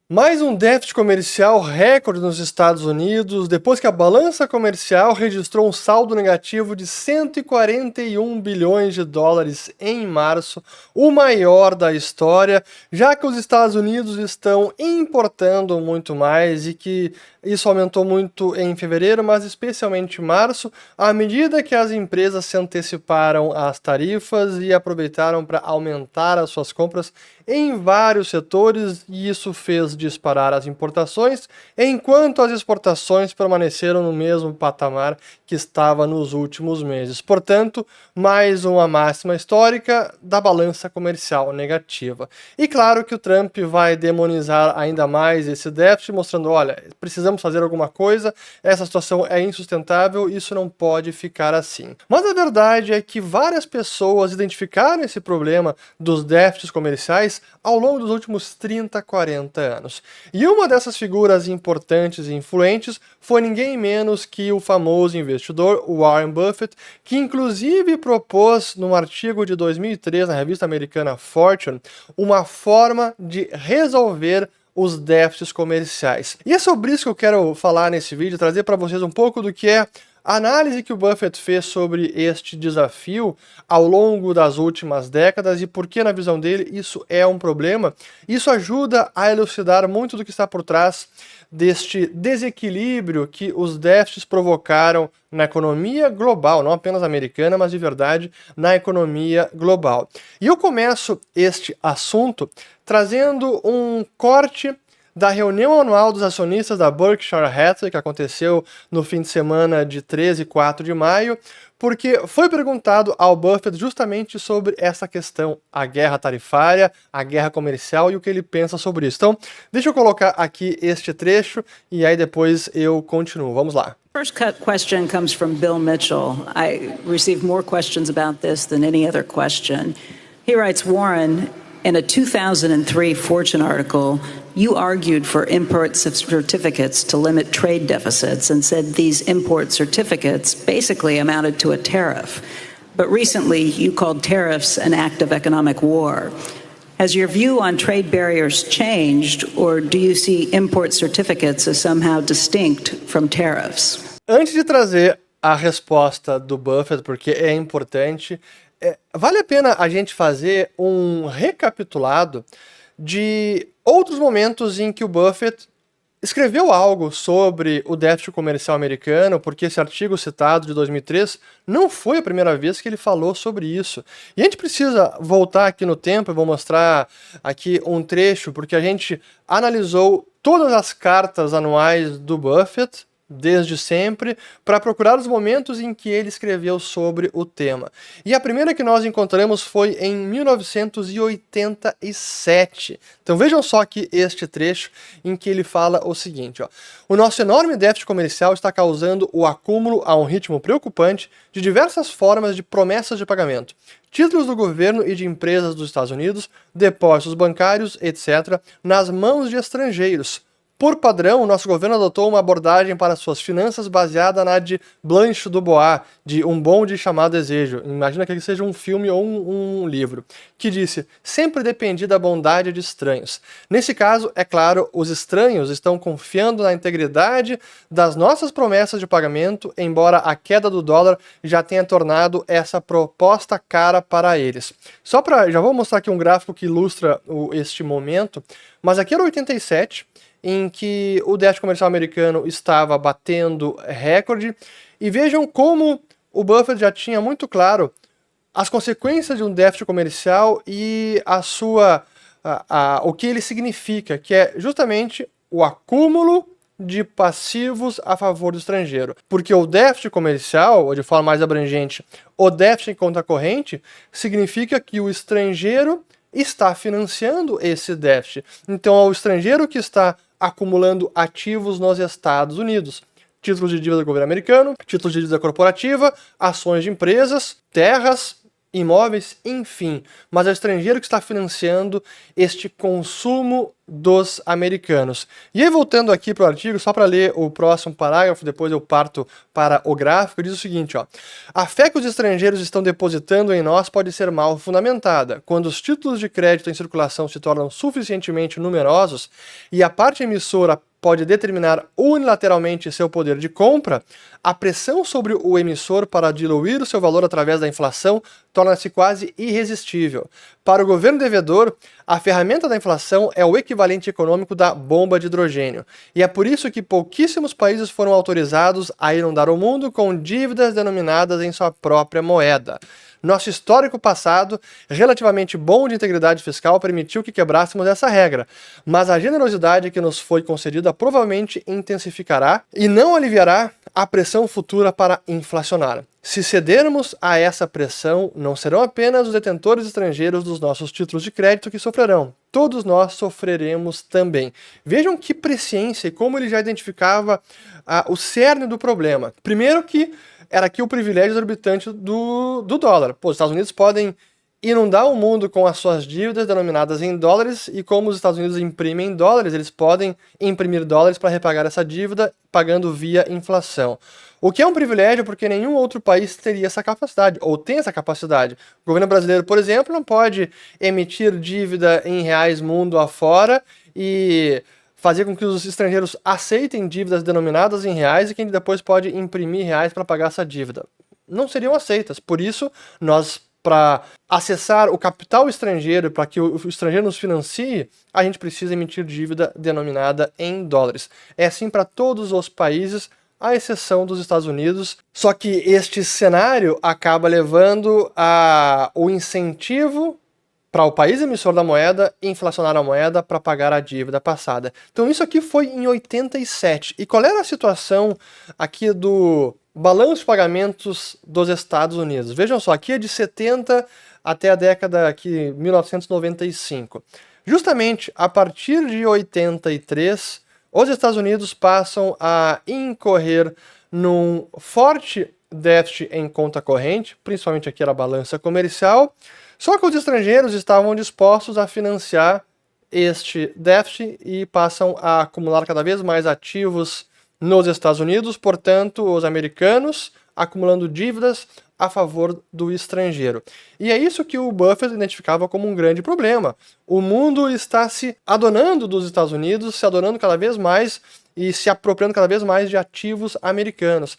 Mais um déficit comercial recorde nos Estados Unidos, depois que a balança comercial registrou um saldo negativo de 141 bilhões de dólares em março, o maior da história, já que os Estados Unidos estão importando muito mais e que isso aumentou muito em fevereiro, mas especialmente em março, à medida que as empresas se anteciparam às tarifas e aproveitaram para aumentar as suas compras em vários setores, e isso fez disparar as importações, enquanto as exportações permaneceram no mesmo patamar que estava nos últimos meses. Portanto, mais uma máxima histórica da balança comercial negativa. E claro que o Trump vai demonizar ainda mais esse déficit, mostrando, olha, precisamos fazer alguma coisa, essa situação é insustentável, isso não pode ficar assim. Mas a verdade é que várias pessoas identificaram esse problema dos déficits comerciais ao longo dos últimos 30, 40 anos. E uma dessas figuras importantes e influentes foi ninguém menos que o famoso investidor Warren Buffett, que inclusive propôs num artigo de 2003 na revista americana Fortune uma forma de resolver os déficits comerciais. E é sobre isso que eu quero falar nesse vídeo, trazer para vocês um pouco do que é a análise que o Buffett fez sobre este desafio ao longo das últimas décadas e por que, na visão dele, isso é um problema. Isso ajuda a elucidar muito do que está por trás deste desequilíbrio que os déficits provocaram na economia global, não apenas americana, mas de verdade na economia global. E eu começo este assunto trazendo um corte da reunião anual dos acionistas da Berkshire Hathaway, que aconteceu no fim de semana de 13 e 4 de maio, porque foi perguntado ao Buffett justamente sobre essa questão, a guerra tarifária, a guerra comercial e o que ele pensa sobre isso. Então, deixa eu colocar aqui este trecho e aí depois eu continuo. Vamos lá. First question comes from Bill Mitchell. I received more questions about this than any other question. He writes, Warren, in a 2003 Fortune article, you argued for import certificates to limit trade deficits and said these import certificates basically amounted to a tariff. But recently, you called tariffs an act of economic war. Has your view on trade barriers changed, or do you see import certificates as somehow distinct from tariffs? Antes de trazer a resposta do Buffett, porque é importante, vale a pena a gente fazer um recapitulado de outros momentos em que o Buffett escreveu algo sobre o déficit comercial americano, porque esse artigo citado de 2003 não foi a primeira vez que ele falou sobre isso. E a gente precisa voltar aqui no tempo, eu vou mostrar aqui um trecho, porque a gente analisou todas as cartas anuais do Buffett, desde sempre, para procurar os momentos em que ele escreveu sobre o tema. E a primeira que nós encontramos foi em 1987. Então vejam só aqui este trecho em que ele fala o seguinte, ó: o nosso enorme déficit comercial está causando o acúmulo a um ritmo preocupante de diversas formas de promessas de pagamento, títulos do governo e de empresas dos Estados Unidos, depósitos bancários, etc., nas mãos de estrangeiros. Por padrão, o nosso governo adotou uma abordagem para suas finanças baseada na de Blanche Dubois, de Um Bom de Chamado Desejo, imagina que ele seja um filme ou um livro, que disse, sempre dependi da bondade de estranhos. Nesse caso, é claro, os estranhos estão confiando na integridade das nossas promessas de pagamento, embora a queda do dólar já tenha tornado essa proposta cara para eles. Já vou mostrar aqui um gráfico que ilustra este momento, mas aqui era 87, em que o déficit comercial americano estava batendo recorde, e vejam como o Buffett já tinha muito claro as consequências de um déficit comercial e o que ele significa, que é justamente o acúmulo de passivos a favor do estrangeiro. Porque o déficit comercial, ou de forma mais abrangente, o déficit em conta corrente, significa que o estrangeiro está financiando esse déficit. Então é o estrangeiro que está acumulando ativos nos Estados Unidos. Títulos de dívida do governo americano, títulos de dívida corporativa, ações de empresas, terras imóveis, enfim, mas é o estrangeiro que está financiando este consumo dos americanos. E aí, voltando aqui para o artigo, só para ler o próximo parágrafo, depois eu parto para o gráfico, diz o seguinte, ó: a fé que os estrangeiros estão depositando em nós pode ser mal fundamentada. Quando os títulos de crédito em circulação se tornam suficientemente numerosos e a parte emissora pode determinar unilateralmente seu poder de compra, a pressão sobre o emissor para diluir o seu valor através da inflação torna-se quase irresistível. Para o governo devedor, a ferramenta da inflação é o equivalente econômico da bomba de hidrogênio. E é por isso que pouquíssimos países foram autorizados a inundar o mundo com dívidas denominadas em sua própria moeda. Nosso histórico passado, relativamente bom de integridade fiscal, permitiu que quebrássemos essa regra, mas a generosidade que nos foi concedida provavelmente intensificará e não aliviará a pressão futura para inflacionar. Se cedermos a essa pressão, não serão apenas os detentores estrangeiros dos nossos títulos de crédito que sofrerão. Todos nós sofreremos também. Vejam que presciência e como ele já identificava o cerne do problema. Primeiro que era aqui o privilégio exorbitante do dólar. Pô, os Estados Unidos podem inundar o mundo com as suas dívidas denominadas em dólares, e como os Estados Unidos imprimem dólares, eles podem imprimir dólares para repagar essa dívida, pagando via inflação. O que é um privilégio porque nenhum outro país teria essa capacidade, ou tem essa capacidade. O governo brasileiro, por exemplo, não pode emitir dívida em reais mundo afora e fazer com que os estrangeiros aceitem dívidas denominadas em reais e que depois pode imprimir reais para pagar essa dívida. Não seriam aceitas. Por isso, nós, para acessar o capital estrangeiro, para que o estrangeiro nos financie, a gente precisa emitir dívida denominada em dólares. É assim para todos os países, à exceção dos Estados Unidos. Só que este cenário acaba levando o incentivo para o país emissor da moeda inflacionar a moeda para pagar a dívida passada. Então isso aqui foi em 87. E qual era a situação aqui do balanço de pagamentos dos Estados Unidos? Vejam só, aqui é de 70 até a década aqui, 1995. Justamente a partir de 83, os Estados Unidos passam a incorrer num forte déficit em conta corrente, principalmente aqui era a balança comercial. Só que os estrangeiros estavam dispostos a financiar este déficit e passam a acumular cada vez mais ativos nos Estados Unidos, portanto, os americanos acumulando dívidas a favor do estrangeiro. E é isso que o Buffett identificava como um grande problema. O mundo está se adonando dos Estados Unidos, se adonando cada vez mais e se apropriando cada vez mais de ativos americanos.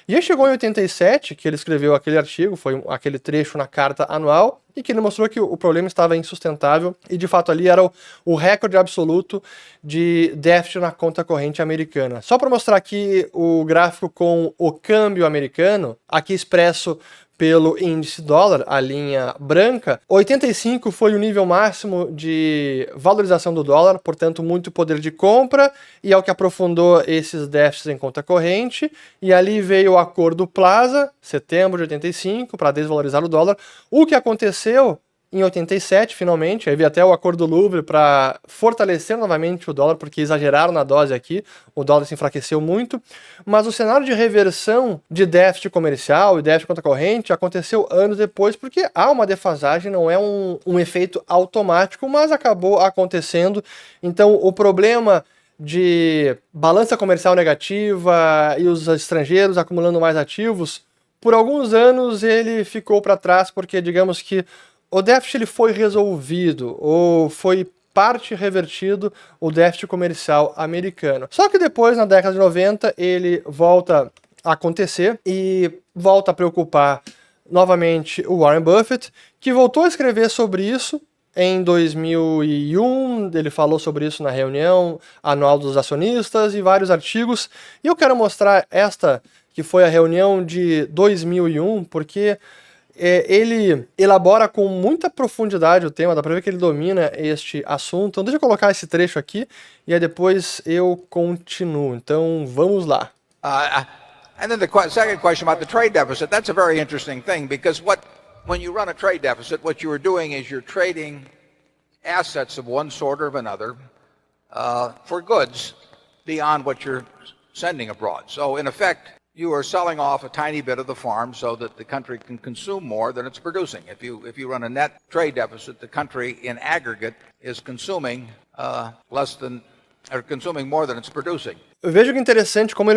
E aí chegou em 87, que ele escreveu aquele artigo, foi aquele trecho na carta anual, e que ele mostrou que o problema estava insustentável, e de fato ali era o recorde absoluto de déficit na conta corrente americana. Só para mostrar aqui o gráfico com o câmbio americano, aqui expresso pelo índice dólar, a linha branca, 85 foi o nível máximo de valorização do dólar, portanto muito poder de compra, e é o que aprofundou esses déficits em conta corrente, e ali veio o acordo Plaza, setembro de 85, para desvalorizar o dólar. O que aconteceu em 87, finalmente, aí veio até o acordo do Louvre para fortalecer novamente o dólar, porque exageraram na dose aqui, o dólar se enfraqueceu muito, mas o cenário de reversão de déficit comercial e déficit conta corrente aconteceu anos depois, porque há uma defasagem, não é um efeito automático, mas acabou acontecendo. Então o problema de balança comercial negativa e os estrangeiros acumulando mais ativos, por alguns anos ele ficou para trás, porque digamos que o déficit ele foi resolvido, ou foi parte revertido o déficit comercial americano. Só que depois, na década de 90, ele volta a acontecer e volta a preocupar novamente o Warren Buffett, que voltou a escrever sobre isso em 2001, ele falou sobre isso na reunião anual dos acionistas e vários artigos, e eu quero mostrar esta, que foi a reunião de 2001, porque ele elabora com muita profundidade o tema, dá pra ver que ele domina este assunto. Então deixa eu colocar esse trecho aqui e aí depois eu continuo. Então vamos lá. And then the second question about the trade deficit, that's a very interesting thing, because when you run a trade deficit, what you are doing is you're trading assets of one sort or of another for goods beyond what you're sending abroad. So in effect, you are selling off a tiny bit of the farm so that the country can consume more than it's producing. If you run a net trade deficit, the country in aggregate is consuming consuming more than it's producing. Veja que interessante como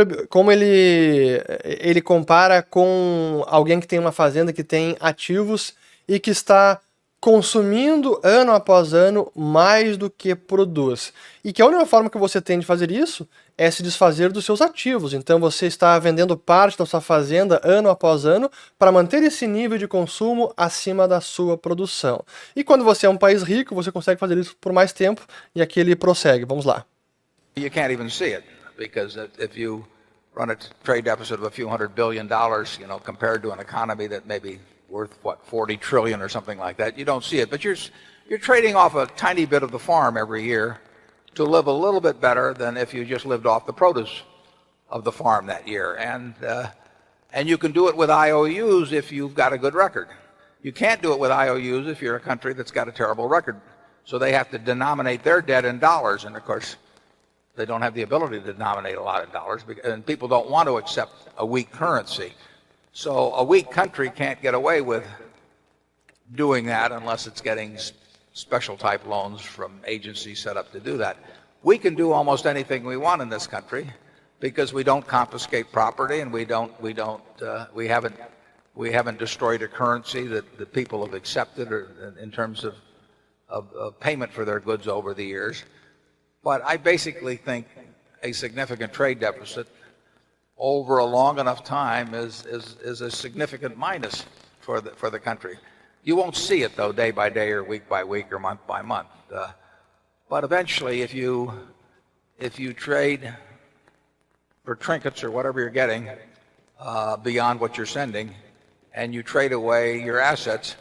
ele compara com alguém que tem uma fazenda que tem ativos e que está consumindo ano após ano mais do que produz. E que a única forma que você tem de fazer isso é se desfazer dos seus ativos. Então você está vendendo parte da sua fazenda ano após ano para manter esse nível de consumo acima da sua produção. E quando você é um país rico, você consegue fazer isso por mais tempo, e aqui ele prossegue. Vamos lá. You can't even see it, because if you run a trade deficit of a few $100 billion, compared to an economy that may be worth, 40 trillion or something like that, you don't see it. But you're trading off a tiny bit of the farm every year to live a little bit better than if you just lived off the produce of the farm that year. And you can do it with IOUs if you've got a good record. You can't do it with IOUs if you're a country that's got a terrible record. So they have to denominate their debt in dollars, and of course, they don't have the ability to denominate a lot of dollars, and people don't want to accept a weak currency. So a weak country can't get away with doing that unless it's getting special type loans from agencies set up to do that. We can do almost anything we want in this country because we don't confiscate property, and we haven't destroyed a currency that the people have accepted in terms of payment for their goods over the years. But I basically think a significant trade deficit over a long enough time is a significant minus for the country. You won't see it though day by day or week by week or month by month. But eventually, if you trade for trinkets or whatever you're getting beyond what you're sending, and you trade away your assets,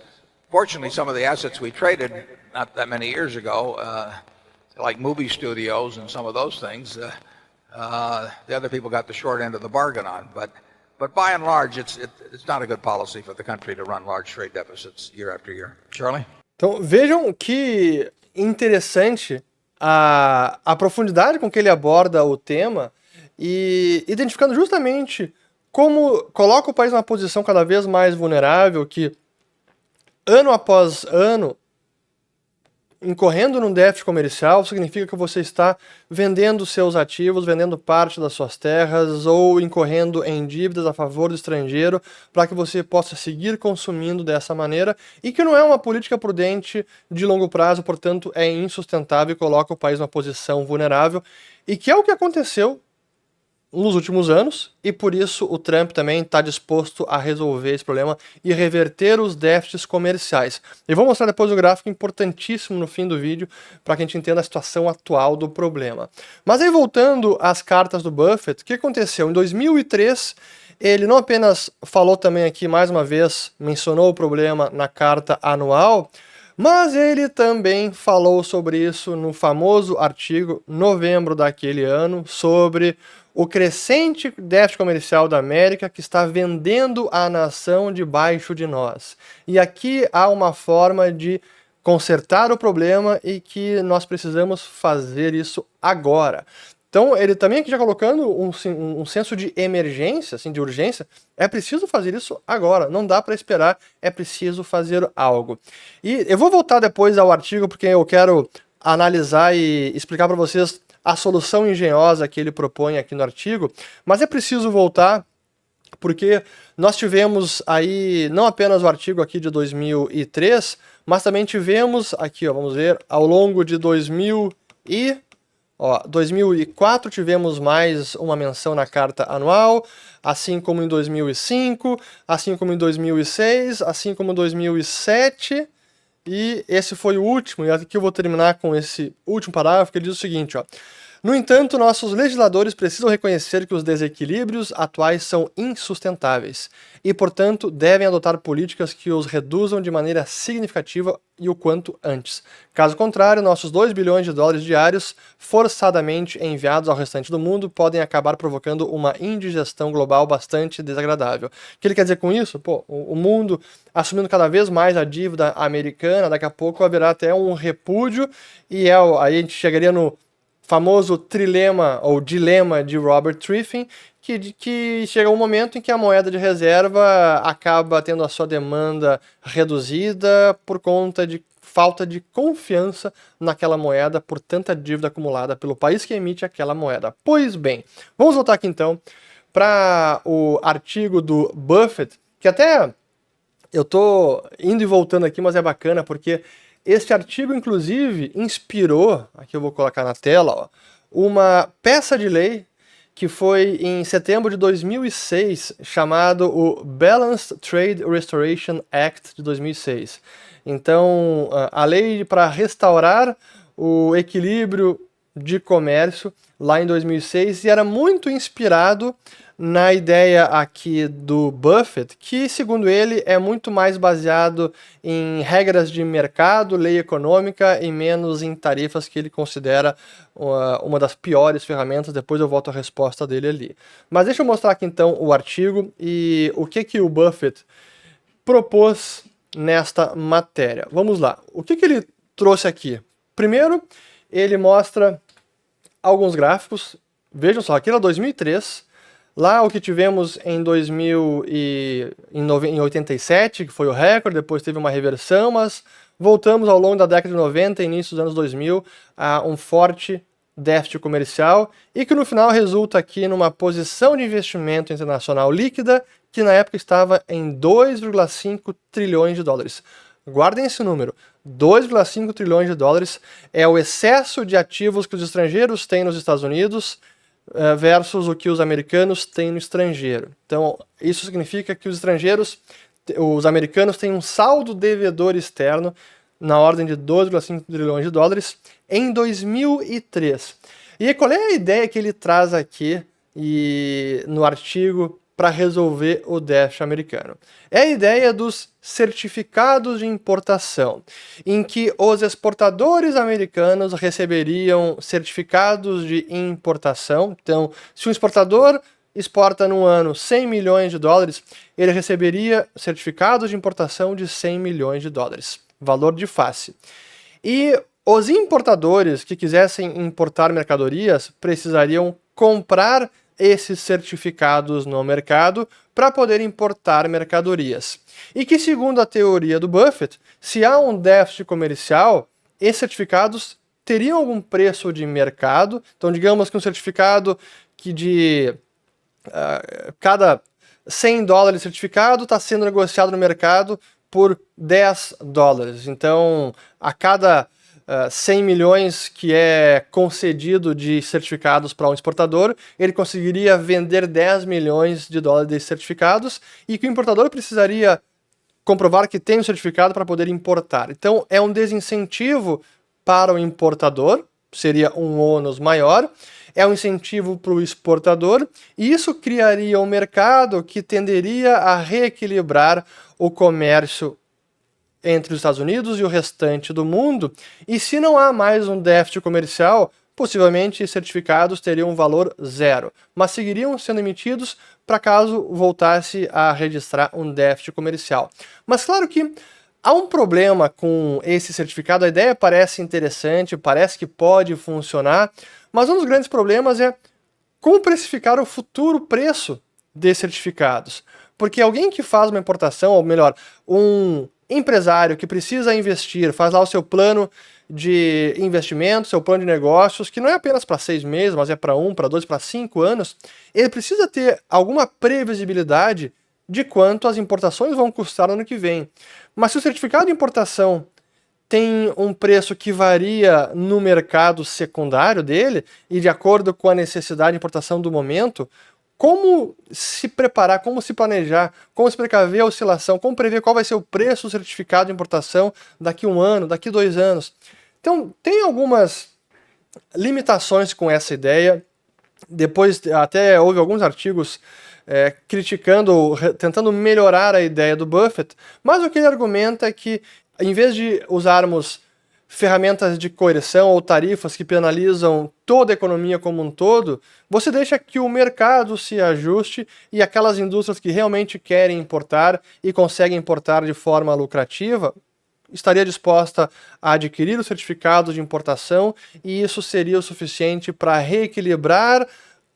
fortunately, some of the assets we traded not that many years ago, like movie studios and some of those things, the other people got the short end of the bargain on. But by and large, it's not a good policy for the country to run large trade deficits year after year. Charlie? Então vejam que interessante a profundidade com que ele aborda o tema, e identificando justamente como coloca o país numa posição cada vez mais vulnerável, que ano após ano, incorrendo num déficit comercial, significa que você está vendendo seus ativos, vendendo parte das suas terras, ou incorrendo em dívidas a favor do estrangeiro, para que você possa seguir consumindo dessa maneira, e que não é uma política prudente de longo prazo, portanto é insustentável e coloca o país numa posição vulnerável, e que é o que aconteceu nos últimos anos, e por isso o Trump também está disposto a resolver esse problema e reverter os déficits comerciais. Eu vou mostrar depois um gráfico importantíssimo no fim do vídeo para que a gente entenda a situação atual do problema. Mas aí, voltando às cartas do Buffett, o que aconteceu? Em 2003, ele não apenas falou também aqui, mais uma vez, mencionou o problema na carta anual, mas ele também falou sobre isso no famoso artigo, novembro daquele ano, sobre o crescente déficit comercial da América que está vendendo a nação debaixo de nós. E aqui há uma forma de consertar o problema e que nós precisamos fazer isso agora. Então, ele também aqui já colocando um senso de emergência, assim, de urgência, é preciso fazer isso agora, não dá para esperar, é preciso fazer algo. E eu vou voltar depois ao artigo, porque eu quero analisar e explicar para vocês a solução engenhosa que ele propõe aqui no artigo, mas é preciso voltar porque nós tivemos aí não apenas o artigo aqui de 2003, mas também tivemos aqui, ó, vamos ver, ao longo de 2004 tivemos mais uma menção na carta anual, assim como em 2005, assim como em 2006, assim como em 2007, e esse foi o último, e aqui eu vou terminar com esse último parágrafo, que ele diz o seguinte, ó. No entanto, nossos legisladores precisam reconhecer que os desequilíbrios atuais são insustentáveis e, portanto, devem adotar políticas que os reduzam de maneira significativa e o quanto antes. Caso contrário, nossos 2 bilhões de dólares diários, forçadamente enviados ao restante do mundo, podem acabar provocando uma indigestão global bastante desagradável. O que ele quer dizer com isso? Pô, o mundo assumindo cada vez mais a dívida americana, daqui a pouco haverá até um repúdio, e aí a gente chegaria no famoso trilema ou dilema de Robert Triffin, que chega um momento em que a moeda de reserva acaba tendo a sua demanda reduzida por conta de falta de confiança naquela moeda por tanta dívida acumulada pelo país que emite aquela moeda. Pois bem, vamos voltar aqui então para o artigo do Buffett, que até eu tô indo e voltando aqui, mas é bacana porque este artigo, inclusive, inspirou, aqui eu vou colocar na tela, ó, uma peça de lei que foi em setembro de 2006, chamado o Balanced Trade Restoration Act de 2006. Então, a lei para restaurar o equilíbrio de comércio lá em 2006, e era muito inspirado na ideia aqui do Buffett, que, segundo ele, é muito mais baseado em regras de mercado, lei econômica e menos em tarifas, que ele considera uma das piores ferramentas. Depois eu volto à resposta dele ali. Mas deixa eu mostrar aqui então o artigo e o que o Buffett propôs nesta matéria. Vamos lá. O que ele trouxe aqui? Primeiro, ele mostra alguns gráficos. Vejam só, aqui era 2003. Lá o que tivemos em 87, que foi o recorde, depois teve uma reversão, mas voltamos ao longo da década de 90 e início dos anos 2000 a um forte déficit comercial e que no final resulta aqui numa posição de investimento internacional líquida que na época estava em 2,5 trilhões de dólares. Guardem esse número, 2,5 trilhões de dólares é o excesso de ativos que os estrangeiros têm nos Estados Unidos versus o que os americanos têm no estrangeiro. Então, isso significa que os americanos têm um saldo devedor externo na ordem de 2,5 trilhões de dólares em 2003. E qual é a ideia que ele traz aqui no artigo para resolver o déficit americano? É a ideia dos certificados de importação, em que os exportadores americanos receberiam certificados de importação. Então, se um exportador exporta no ano 100 milhões de dólares, ele receberia certificados de importação de 100 milhões de dólares, valor de face. E os importadores que quisessem importar mercadorias precisariam comprar esses certificados no mercado para poder importar mercadorias. E que, segundo a teoria do Buffett, se há um déficit comercial, esses certificados teriam algum preço de mercado. Então, digamos que um certificado que de cada 100 dólares certificado está sendo negociado no mercado por 10 dólares. Então, a cada 100 milhões que é concedido de certificados para um exportador, ele conseguiria vender 10 milhões de dólares desses certificados e que o importador precisaria comprovar que tem um certificado para poder importar. Então, é um desincentivo para o importador, seria um ônus maior, é um incentivo para o exportador, e isso criaria um mercado que tenderia a reequilibrar o comércio entre os Estados Unidos e o restante do mundo, e se não há mais um déficit comercial, possivelmente certificados teriam um valor zero, mas seguiriam sendo emitidos para caso voltasse a registrar um déficit comercial. Mas claro que há um problema com esse certificado. A ideia parece interessante, parece que pode funcionar, mas um dos grandes problemas é como precificar o futuro preço desses certificados. Porque alguém que faz uma importação, ou melhor, um empresário que precisa investir, faz lá o seu plano de investimento, seu plano de negócios, que não é apenas para 6 meses, mas é para 1, para 2, para 5 anos, ele precisa ter alguma previsibilidade de quanto as importações vão custar no ano que vem. Mas se o certificado de importação tem um preço que varia no mercado secundário dele, e de acordo com a necessidade de importação do momento, como se preparar, como se planejar, como se precaver a oscilação, como prever qual vai ser o preço do certificado de importação daqui a 1 ano, daqui a 2 anos. Então, tem algumas limitações com essa ideia. Depois até houve alguns artigos criticando, tentando melhorar a ideia do Buffett, mas o que ele argumenta é que, em vez de usarmos ferramentas de coerção ou tarifas que penalizam toda a economia como um todo, você deixa que o mercado se ajuste e aquelas indústrias que realmente querem importar e conseguem importar de forma lucrativa estaria disposta a adquirir os certificados de importação e isso seria o suficiente para reequilibrar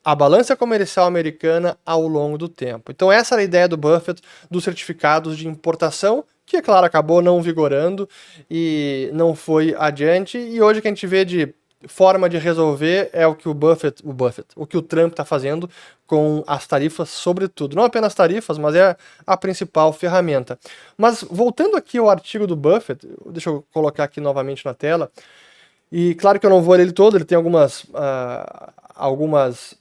a balança comercial americana ao longo do tempo. Então essa era a ideia do Buffett dos certificados de importação, que, é claro, acabou não vigorando e não foi adiante, e hoje o que a gente vê de forma de resolver é o que o que o Trump está fazendo com as tarifas, sobretudo. Não apenas tarifas, mas é a principal ferramenta. Mas voltando aqui ao artigo do Buffett, deixa eu colocar aqui novamente na tela, e claro que eu não vou ler ele todo, ele tem algumas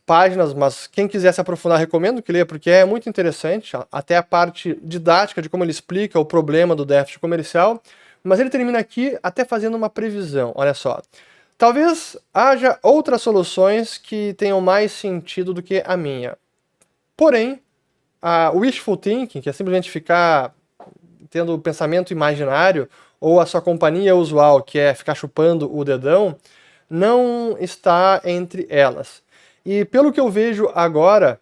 páginas, mas quem quiser se aprofundar, recomendo que leia, porque é muito interessante, até a parte didática de como ele explica o problema do déficit comercial, mas ele termina aqui até fazendo uma previsão, olha só. Talvez haja outras soluções que tenham mais sentido do que a minha. Porém, a wishful thinking, que é simplesmente ficar tendo pensamento imaginário, ou a sua companhia usual, que é ficar chupando o dedão, não está entre elas. E pelo que eu vejo agora,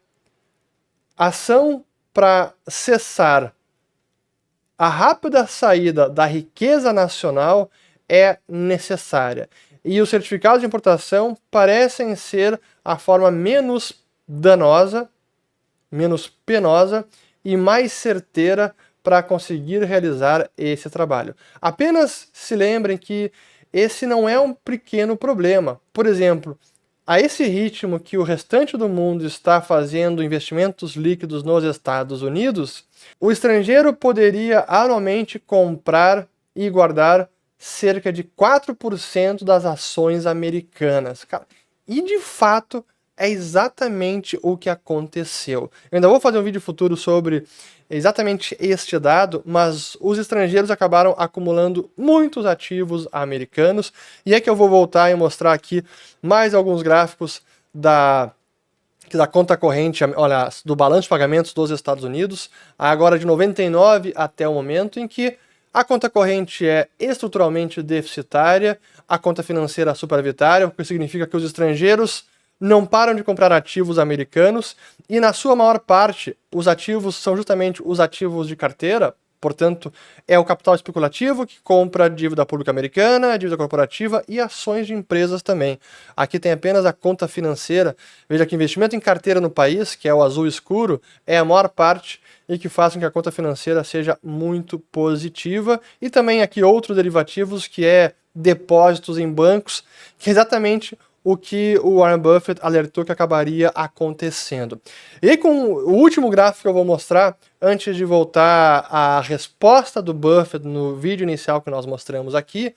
ação para cessar a rápida saída da riqueza nacional é necessária. E os certificados de importação parecem ser a forma menos danosa, menos penosa e mais certeira para conseguir realizar esse trabalho. Apenas se lembrem que esse não é um pequeno problema. Por exemplo, a esse ritmo que o restante do mundo está fazendo investimentos líquidos nos Estados Unidos, o estrangeiro poderia anualmente comprar e guardar cerca de 4% das ações americanas. Cara, e de fato é exatamente o que aconteceu. Eu ainda vou fazer um vídeo futuro sobre exatamente este dado, mas os estrangeiros acabaram acumulando muitos ativos americanos, e é que eu vou voltar e mostrar aqui mais alguns gráficos da conta corrente, olha, do balanço de pagamentos dos Estados Unidos, agora de 99 até o momento em que a conta corrente é estruturalmente deficitária, a conta financeira superavitária, o que significa que os estrangeiros não param de comprar ativos americanos e, na sua maior parte, os ativos são justamente os ativos de carteira, portanto, é o capital especulativo que compra dívida pública americana, dívida corporativa e ações de empresas também. Aqui tem apenas a conta financeira. Veja que investimento em carteira no país, que é o azul escuro, é a maior parte e que faz com que a conta financeira seja muito positiva. E também aqui outros derivativos, que é depósitos em bancos, que é exatamente o que o Warren Buffett alertou que acabaria acontecendo. E aí, com o último gráfico que eu vou mostrar, antes de voltar à resposta do Buffett no vídeo inicial que nós mostramos aqui,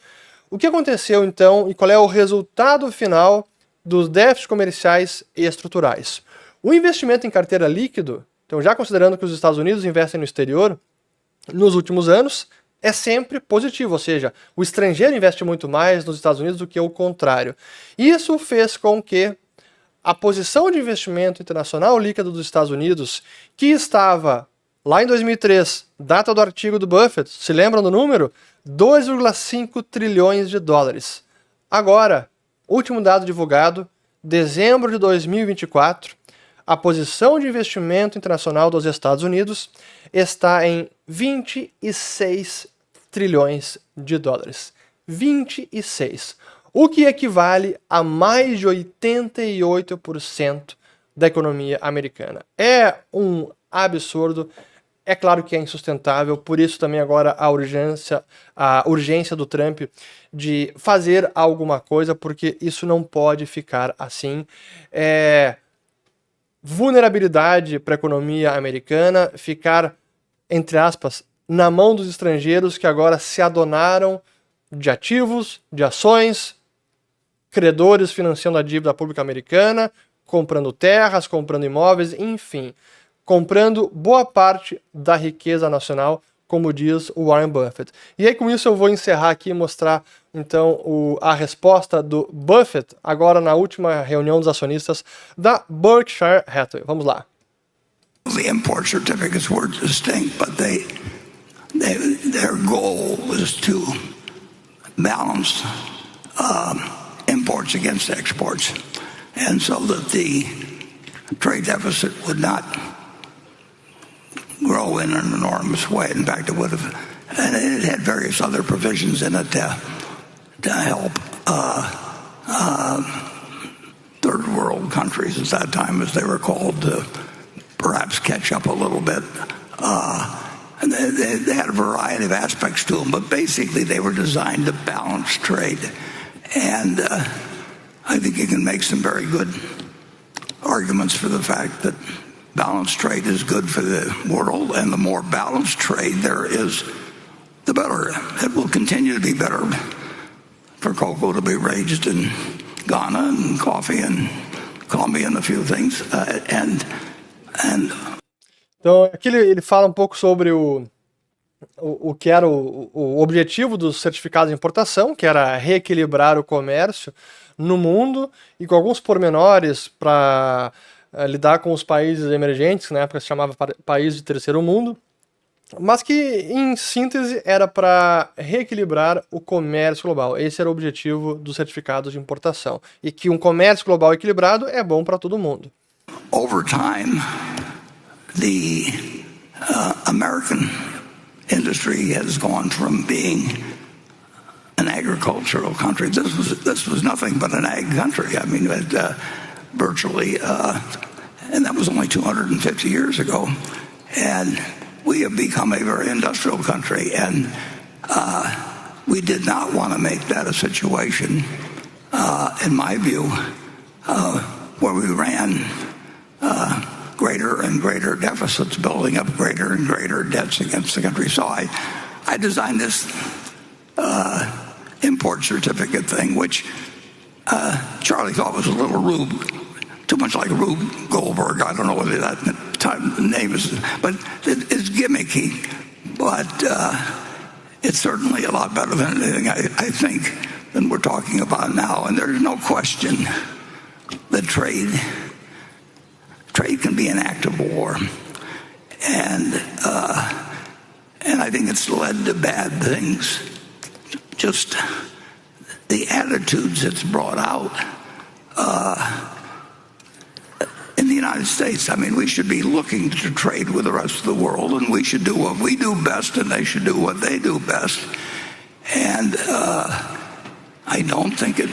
o que aconteceu então e qual é o resultado final dos déficits comerciais e estruturais. O investimento em carteira líquido, então já considerando que os Estados Unidos investem no exterior, nos últimos anos, é sempre positivo, ou seja, o estrangeiro investe muito mais nos Estados Unidos do que o contrário. Isso fez com que a posição de investimento internacional líquido dos Estados Unidos, que estava lá em 2003, data do artigo do Buffett, se lembram do número? 2,5 trilhões de dólares. Agora, último dado divulgado, dezembro de 2024, a posição de investimento internacional dos Estados Unidos está em 26 trilhões de dólares. 26. O que equivale a mais de 88% da economia americana. É um absurdo, é claro que é insustentável, por isso também agora a urgência do Trump de fazer alguma coisa, porque isso não pode ficar assim. Vulnerabilidade para a economia americana ficar, entre aspas, na mão dos estrangeiros que agora se adonaram de ativos, de ações, credores financiando a dívida pública americana, comprando terras, comprando imóveis, enfim, comprando boa parte da riqueza nacional, como diz o Warren Buffett. E aí com isso eu vou encerrar aqui e mostrar então a resposta do Buffett agora na última reunião dos acionistas da Berkshire Hathaway. Vamos lá. The import certificates were distinct, but their goal was to balance imports against exports, and so that the trade deficit would not grow in an enormous way. In fact, it would have and it had various other provisions in it to help third world countries at that time, as they were called, to perhaps catch up a little bit. And they had a variety of aspects to them, but basically they were designed to balance trade. And I think you can make some very good arguments for the fact that balanced trade is good for the world, and the more balanced trade there is, the better. It will continue to be better for cocoa to be raised in Ghana, and coffee and Colombia, and a few things. Então, aqui ele fala um pouco sobre o que era o objetivo dos certificados de importação, que era reequilibrar o comércio no mundo, e com alguns pormenores para lidar com os países emergentes, que na época se chamava país de terceiro mundo, mas que, em síntese, era para reequilibrar o comércio global. Esse era o objetivo dos certificados de importação. E que um comércio global equilibrado é bom para todo mundo. Over time, the American industry has gone from being an agricultural country. This was nothing but an ag country. I mean, virtually, and that was only 250 years ago. And we have become a very industrial country, and we did not want to make that a situation, in my view, where we ran greater and greater deficits, building up greater and greater debts against the country. So I designed this import certificate thing, which Charlie thought was a little Rube, too much like Rube Goldberg. I don't know whether that name is, but it's gimmicky. But it's certainly a lot better than anything I think than we're talking about now. And there's no question that trade can be an act of war, and I think it's led to bad things. Just the attitudes it's brought out in the United States. I mean, we should be looking to trade with the rest of the world, and we should do what we do best, and they should do what they do best. And I don't think it.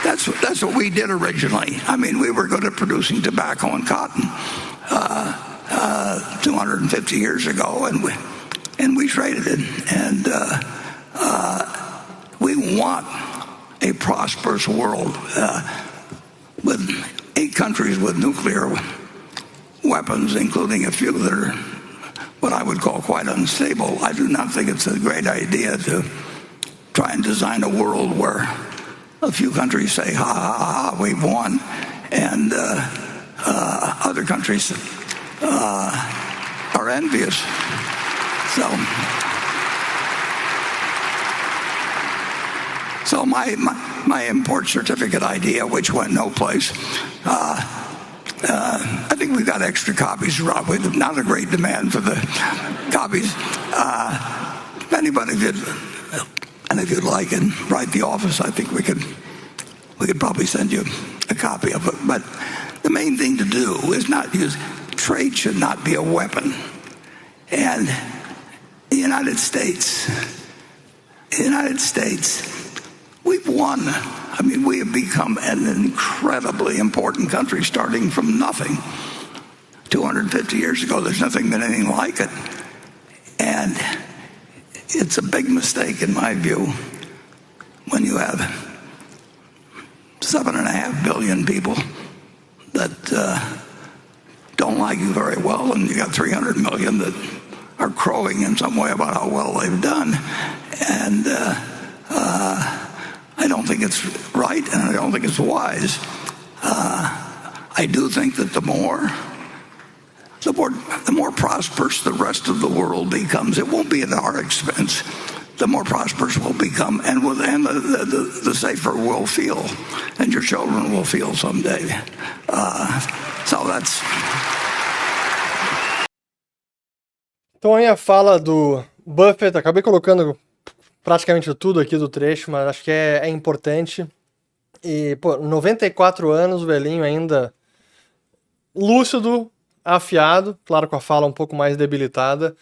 That's what we did originally. I mean, we were good at producing tobacco and cotton 250 years ago, and we traded it. And we want a prosperous world with 8 countries with nuclear weapons, including a few that are what I would call quite unstable. I do not think it's a great idea to try and design a world where a few countries say, ha, ha, ha, we've won, and other countries are envious. So my import certificate idea, which went no place, I think we've got extra copies. With not a great demand for the copies. If anybody did, and if you'd like, and write the office, I think we could probably send you a copy of it. But the main thing to do is not use trade. Should not be a weapon. And the United States, we've won. I mean, we have become an incredibly important country, starting from nothing 250 years ago. There's nothing been anything like it. And it's a big mistake, in my view, when you have 7.5 billion people that don't like you very well, and you got 300 million that are crowing in some way about how well they've done. And I don't think it's right, and I don't think it's wise. I do think that the more prosperous the rest of the world becomes, it won't be at our expense. The more prosperous we'll become, and the safer we'll feel, and your children will feel someday. So that's. Então aí a fala do Buffett, acabei colocando praticamente tudo aqui do trecho, mas acho que é importante. E, 94 anos, o velhinho ainda lúcido, afiado, claro, com a fala um pouco mais debilitada,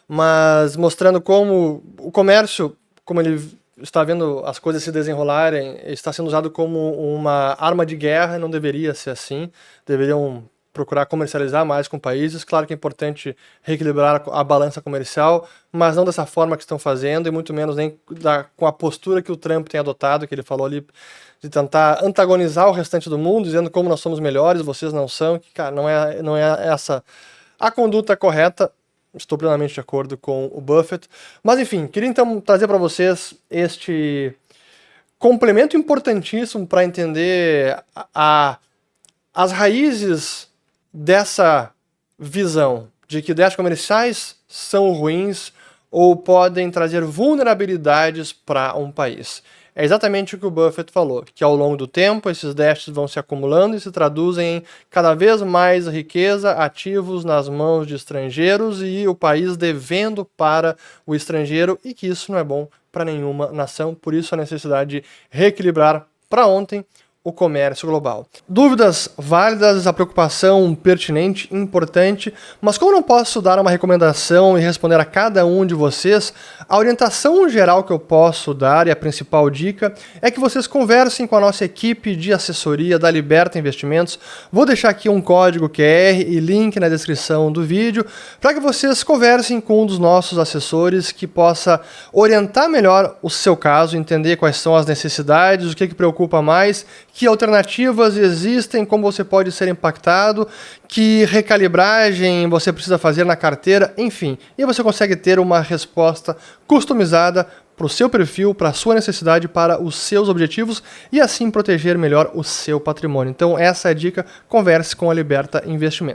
mas mostrando como o comércio, como ele está vendo as coisas se desenrolarem, está sendo usado como uma arma de guerra, e não deveria ser assim. Deveriam procurar comercializar mais com países. Claro que é importante reequilibrar a balança comercial, mas não dessa forma que estão fazendo, e muito menos nem com a postura que o Trump tem adotado, que ele falou ali, de tentar antagonizar o restante do mundo, dizendo como nós somos melhores, vocês não são, que, cara, não é essa a conduta correta. Estou plenamente de acordo com o Buffett. Mas enfim, queria então trazer para vocês este complemento importantíssimo para entender as raízes dessa visão de que déficits comerciais são ruins ou podem trazer vulnerabilidades para um país. É exatamente o que o Buffett falou, que ao longo do tempo esses déficits vão se acumulando e se traduzem em cada vez mais riqueza, ativos nas mãos de estrangeiros e o país devendo para o estrangeiro, e que isso não é bom para nenhuma nação. Por isso a necessidade de reequilibrar para ontem o comércio global. Dúvidas válidas, a preocupação pertinente, importante, mas como não posso dar uma recomendação e responder a cada um de vocês, a orientação geral que eu posso dar e a principal dica é que vocês conversem com a nossa equipe de assessoria da Liberta Investimentos. Vou deixar aqui um código QR e link na descrição do vídeo para que vocês conversem com um dos nossos assessores que possa orientar melhor o seu caso, entender quais são as necessidades, o que preocupa mais, que alternativas existem, como você pode ser impactado, que recalibragem você precisa fazer na carteira, enfim. E você consegue ter uma resposta customizada para o seu perfil, para a sua necessidade, para os seus objetivos e assim proteger melhor o seu patrimônio. Então essa é a dica, converse com a Liberta Investimentos.